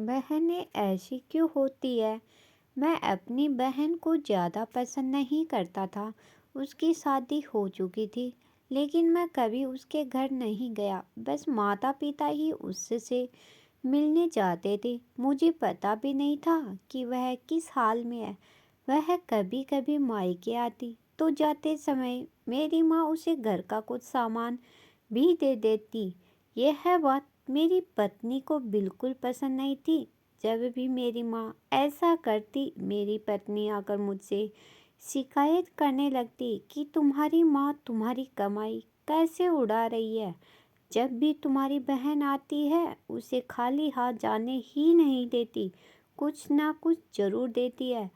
बहनें ऐसी क्यों होती है? मैं अपनी बहन को ज़्यादा पसंद नहीं करता था। उसकी शादी हो चुकी थी, लेकिन मैं कभी उसके घर नहीं गया। बस माता पिता ही उससे मिलने जाते थे। मुझे पता भी नहीं था कि वह किस हाल में है। वह कभी कभी मायके आती तो जाते समय मेरी माँ उसे घर का कुछ सामान भी दे देती। यह बात मेरी पत्नी को बिल्कुल पसंद नहीं थी। जब भी मेरी माँ ऐसा करती, मेरी पत्नी आकर मुझसे शिकायत करने लगती कि तुम्हारी माँ तुम्हारी कमाई कैसे उड़ा रही है। जब भी तुम्हारी बहन आती है, उसे खाली हाथ जाने ही नहीं देती, कुछ ना कुछ जरूर देती है।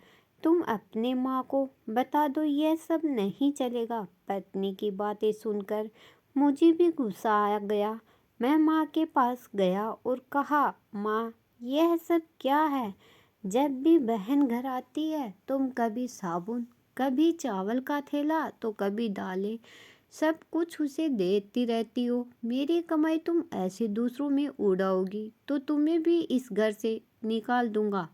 तुम अपने माँ को बता दो, यह सब नहीं चलेगा। पत्नी की बातें सुनकर मुझे भी गुस्सा आ गया। मैं माँ के पास गया और कहा, माँ, यह सब क्या है? जब भी बहन घर आती है, तुम कभी साबुन, कभी चावल का थैला, तो कभी दालें, सब कुछ उसे देती रहती हो। मेरी कमाई तुम ऐसे दूसरों में उड़ाओगी तो तुम्हें भी इस घर से निकाल दूंगा।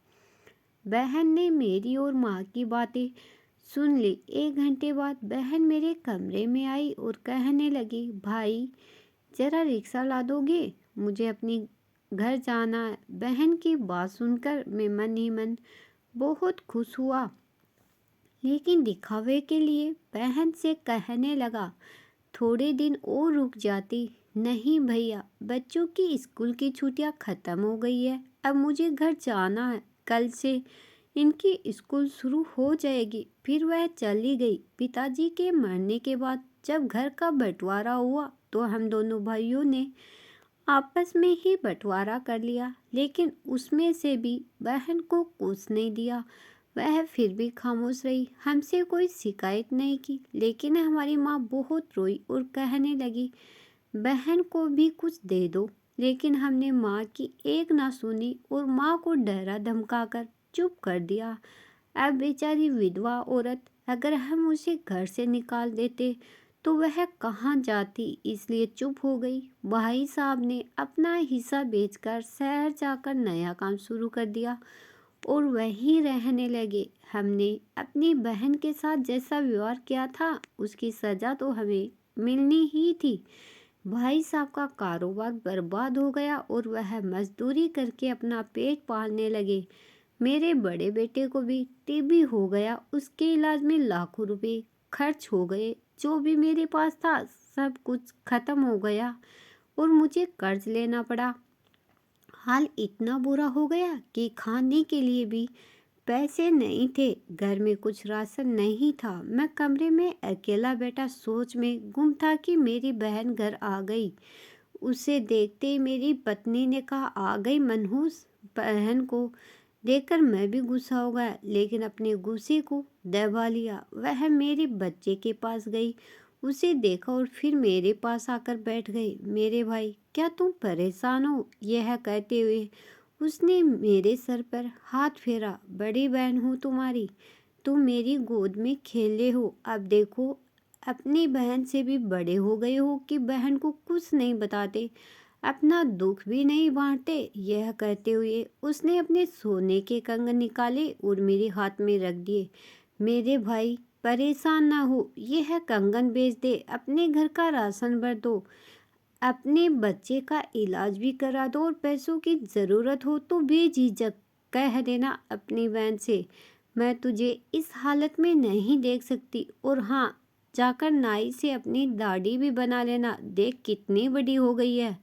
बहन ने मेरी और माँ की बातें सुन ली। 1 घंटे बाद बहन मेरे कमरे में आई और कहने लगी, भाई, जरा रिक्शा ला दोगे? मुझे अपनी घर जाना है। बहन की बात सुनकर मैं मन ही मन बहुत खुश हुआ, लेकिन दिखावे के लिए बहन से कहने लगा, थोड़े दिन और रुक जाती। नहीं भैया, बच्चों की स्कूल की छुट्टियां खत्म हो गई है, अब मुझे घर जाना है। कल से इनकी स्कूल शुरू हो जाएगी। फिर वह चली गई। पिताजी के मरने के बाद जब घर का बंटवारा हुआ तो हम दोनों भाइयों ने आपस में ही बंटवारा कर लिया, लेकिन उसमें से भी बहन को कुछ नहीं दिया। वह फिर भी खामोश रही, हमसे कोई शिकायत नहीं की। लेकिन हमारी माँ बहुत रोई और कहने लगी, बहन को भी कुछ दे दो। लेकिन हमने माँ की एक ना सुनी और माँ को डरा धमकाकर चुप कर दिया। अब बेचारी विधवा औरत, अगर हम उसे घर से निकाल देते तो वह कहाँ जाती, इसलिए चुप हो गई। भाई साहब ने अपना हिस्सा बेचकर शहर जाकर नया काम शुरू कर दिया और वहीं रहने लगे। हमने अपनी बहन के साथ जैसा व्यवहार किया था, उसकी सजा तो हमें मिलनी ही थी। भाई साहब का कारोबार बर्बाद हो गया और वह मजदूरी करके अपना पेट पालने लगे। मेरे बड़े बेटे को भी टीबी हो गया। उसके इलाज में लाखों रुपए खर्च हो गए। जो भी मेरे पास था सब कुछ खत्म हो गया और मुझे कर्ज लेना पड़ा। हाल इतना बुरा हो गया कि खाने के लिए भी पैसे नहीं थे। घर में कुछ राशन नहीं था। मैं कमरे में अकेला बैठा सोच में गुम था कि मेरी बहन घर आ गई। उसे देखते ही मेरी पत्नी ने कहा, आ गई मनहूस। बहन को देखकर मैं भी गुस्सा हो गया, लेकिन अपने गुस्से को दबा लिया। वह मेरे बच्चे के पास गई, उसे देखा और फिर मेरे पास आकर बैठ गई। मेरे भाई, क्या तुम परेशान हो? यह कहते हुए उसने मेरे सर पर हाथ फेरा। बड़ी बहन हूँ तुम्हारी, तुम मेरी गोद में खेले हो। अब देखो, अपनी बहन से भी बड़े हो गए हो कि बहन को कुछ नहीं बताते, अपना दुख भी नहीं बांटते। यह कहते हुए उसने अपने सोने के कंगन निकाले और मेरे हाथ में रख दिए। मेरे भाई, परेशान ना हो, यह कंगन बेच दे, अपने घर का राशन भर दो, अपने बच्चे का इलाज भी करा दो और पैसों की ज़रूरत हो तो बेझिझक कह देना अपनी बहन से, मैं तुझे इस हालत में नहीं देख सकती। और हाँ, जाकर नाई से अपनी दाढ़ी भी बना लेना, देख कितनी बड़ी हो गई है।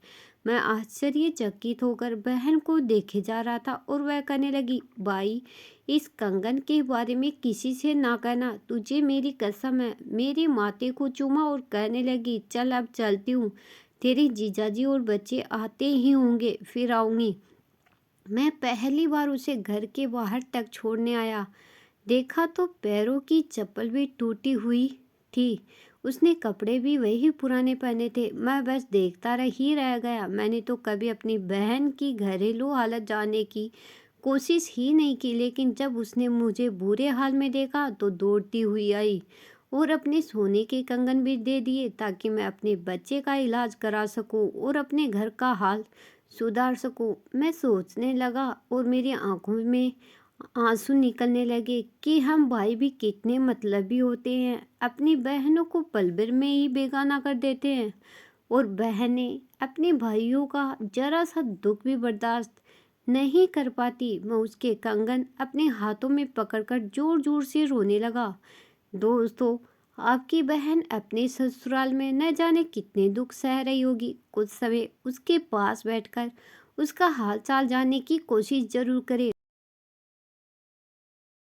मैं आश्चर्यचकित होकर बहन को देखे जा रहा था और वह कहने लगी, भाई, इस कंगन के बारे में किसी से ना कहना, तुझे मेरी कसम है। मेरी माथे को चूमा और कहने लगी, चल अब चलती हूँ, तेरे जीजाजी और बच्चे आते ही होंगे, फिर आऊँगी। मैं पहली बार उसे घर के बाहर तक छोड़ने आया। देखा तो पैरों की चप्पल भी टूटी हुई थी। उसने कपड़े भी वही पुराने पहने थे। मैं बस देखता ही रह गया। मैंने तो कभी अपनी बहन की घरेलू हालत जानने की कोशिश ही नहीं की, लेकिन जब उसने मुझे बुरे हाल में देखा तो दौड़ती हुई आई और अपने सोने के कंगन भी दे दिए ताकि मैं अपने बच्चे का इलाज करा सकूं और अपने घर का हाल सुधार सकूं। मैं सोचने लगा और मेरी आंखों में आंसू निकलने लगे कि हम भाई भी कितने मतलबी होते हैं, अपनी बहनों को पल भर में ही बेगाना कर देते हैं और बहनें अपने भाइयों का जरा सा दुख भी बर्दाश्त नहीं कर पाती। मैं उसके कंगन अपने हाथों में पकड़कर जोर जोर से रोने लगा। दोस्तों, आपकी बहन अपने ससुराल में न जाने कितने दुख सह रही होगी। कुछ समय उसके पास बैठकर उसका हाल चाल जानने की कोशिश जरूर करें।